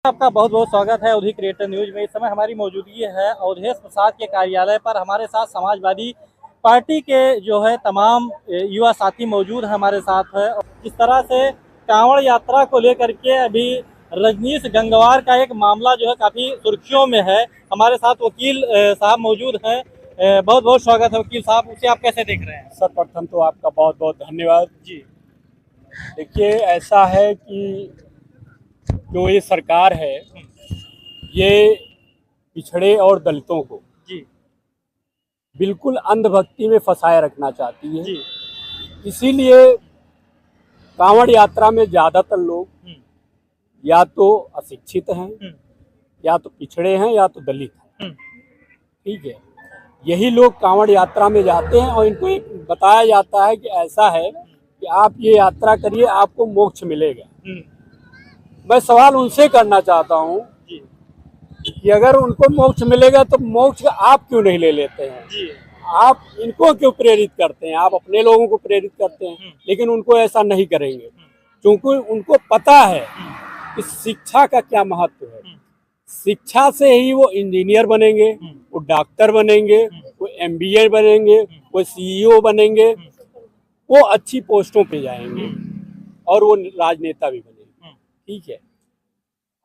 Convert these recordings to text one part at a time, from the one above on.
आपका बहुत बहुत स्वागत है अवधी क्रिएटर न्यूज में। इस समय हमारी मौजूदगी है अवधेश प्रसाद के कार्यालय पर। हमारे साथ समाजवादी पार्टी के जो है तमाम युवा साथी मौजूद हैं हमारे साथ है। जिस तरह से कांवड़ यात्रा को लेकर के अभी रजनीश गंगवार का एक मामला जो है काफ़ी सुर्खियों में है। हमारे साथ वकील साहब मौजूद हैं। बहुत बहुत स्वागत है वकील साहब। उसे आप कैसे देख रहे हैं? सर, प्रथम तो आपका बहुत बहुत धन्यवाद जी। देखिए, ऐसा है कि जो ये सरकार है ये पिछड़े और दलितों को जी बिल्कुल अंधभक्ति में फंसाए रखना चाहती है। जी। इसीलिए कांवड़ यात्रा में ज़्यादातर लोग या तो अशिक्षित हैं, या तो पिछड़े हैं, या तो दलित हैं। ठीक है, यही लोग कांवड़ यात्रा में जाते हैं और इनको एक बताया जाता है कि ऐसा है कि आप ये यात्रा करिए, आपको मोक्ष मिलेगा। मैं सवाल उनसे करना चाहता हूँ कि अगर उनको मोक्ष मिलेगा तो मोक्ष आप क्यों नहीं ले लेते हैं? आप इनको क्यों प्रेरित करते हैं? आप अपने लोगों को प्रेरित करते हैं, लेकिन उनको ऐसा नहीं करेंगे, क्योंकि उनको पता है कि शिक्षा का क्या महत्व है। शिक्षा से ही वो इंजीनियर बनेंगे, वो डॉक्टर बनेंगे, वो MBA बनेंगे, वो CEO बनेंगे, वो अच्छी पोस्टों पे जाएंगे और वो राजनेता भी बनेंगे। ठीक है,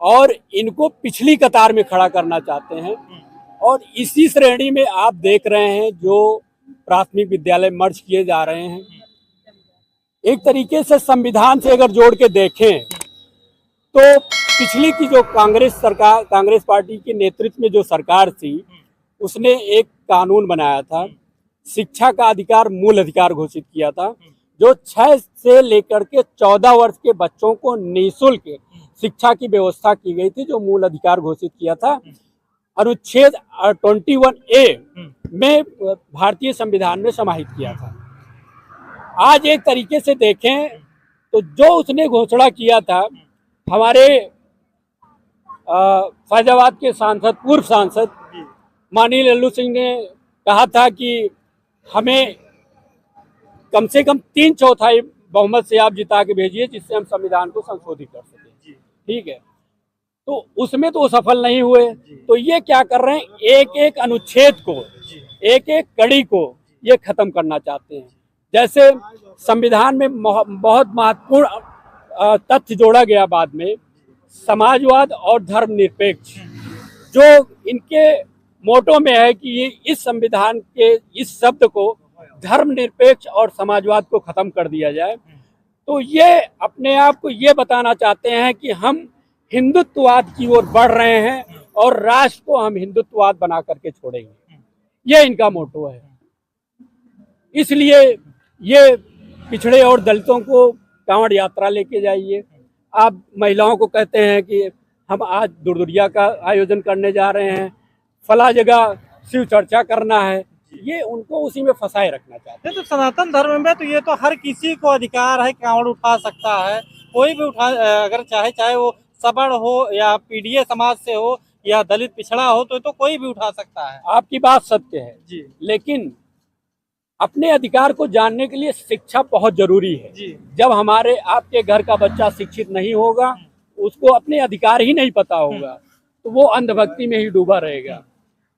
और इनको पिछली कतार में खड़ा करना चाहते हैं। और इसी श्रेणी में आप देख रहे हैं जो प्राथमिक विद्यालय मर्ज किए जा रहे हैं। एक तरीके से संविधान से अगर जोड़ के देखें तो पिछली की जो कांग्रेस सरकार, कांग्रेस पार्टी के नेतृत्व में जो सरकार थी, उसने एक कानून बनाया था, शिक्षा का अधिकार मूल अधिकार घोषित किया था, जो 6 से लेकर के 14 वर्ष के बच्चों को निःशुल्क शिक्षा की व्यवस्था की गई थी, जो मूल अधिकार घोषित किया था अनुच्छेद 21A में भारतीय संविधान में समाहित किया था। आज एक तरीके से देखें तो जो उसने घोषणा किया था, हमारे फैजाबाद के सांसद, पूर्व सांसद माननीय लल्लू सिंह ने कहा था कि हमें कम से कम 3/4 बहुमत से आप जिता के भेजिए, जिससे हम संविधान को संशोधित कर सकें। ठीक है, तो उसमें तो सफल नहीं हुए। तो ये क्या कर रहे हैं, एक एक अनुच्छेद को, एक एक कड़ी को ये खत्म करना चाहते हैं। जैसे संविधान में बहुत महत्वपूर्ण तथ्य जोड़ा गया बाद में, समाजवाद और धर्मनिरपेक्ष, जो इनके मोटो में है कि ये इस संविधान के इस शब्द को धर्मनिरपेक्ष और समाजवाद को खत्म कर दिया जाए। तो ये अपने आप को ये बताना चाहते हैं कि हम हिंदुत्ववाद की ओर बढ़ रहे हैं और राष्ट्र को हम हिंदुत्ववाद बना करके छोड़ेंगे। ये इनका मोटो है। इसलिए ये पिछड़े और दलितों को कांवड़ यात्रा लेके जाइए। आप महिलाओं को कहते हैं कि हम आज दुर्दुरिया का आयोजन करने जा रहे हैं, फला जगह शिव चर्चा करना है, ये उनको उसी में फंसाए रखना चाहते हैं। तो सनातन धर्म में तो ये तो हर किसी को अधिकार है, कांवड़ उठा सकता है, कोई भी उठा, अगर चाहे वो सवर्ण हो या पीढ़ीय समाज से हो या दलित पिछड़ा हो, तो कोई भी उठा सकता है। आपकी बात सत्य है जी, लेकिन अपने अधिकार को जानने के लिए शिक्षा बहुत जरूरी है। जी। जब हमारे आपके घर का बच्चा शिक्षित नहीं होगा, उसको अपने अधिकार ही नहीं पता होगा, तो वो अंधभक्ति में ही डूबा रहेगा।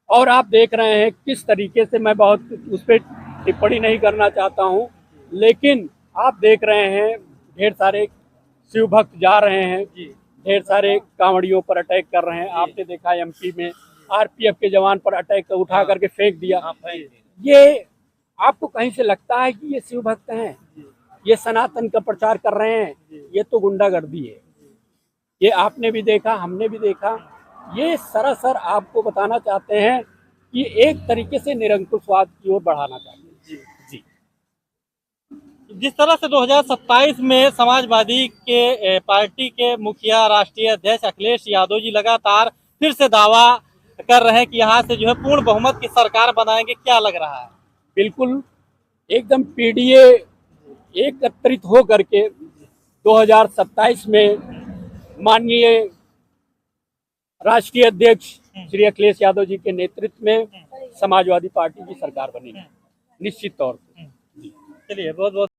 और आप देख रहे हैं किस तरीके से, मैं बहुत उस पर टिप्पणी नहीं करना चाहता हूं, लेकिन आप देख रहे हैं ढेर सारे शिव भक्त जा रहे हैं, ढेर सारे कांवड़ियों पर अटैक कर रहे हैं। आपने देखा MP में RPF के जवान पर अटैक उठा करके फेंक दिया। ये आपको कहीं से लगता है कि ये शिव भक्त हैं, ये सनातन का प्रचार कर रहे हैं? ये तो गुंडागर्दी है। ये आपने भी देखा, हमने भी देखा। ये सरासर आपको बताना चाहते हैं कि एक तरीके से निरंकुशवाद की ओर बढ़ाना चाहते हैं। जी। जिस तरह से 2027 में समाजवादी के पार्टी के मुखिया, राष्ट्रीय अध्यक्ष अखिलेश यादव जी लगातार फिर से दावा कर रहे हैं कि यहाँ से जो है पूर्ण बहुमत की सरकार बनाएंगे, क्या लग रहा है? बिल्कुल एकदम PDA एकत्रित हो करके 2027 में माननीय राष्ट्रीय अध्यक्ष श्री अखिलेश यादव जी के नेतृत्व में समाजवादी पार्टी की सरकार बनेगी, निश्चित तौर पर। चलिए, बहुत बहुत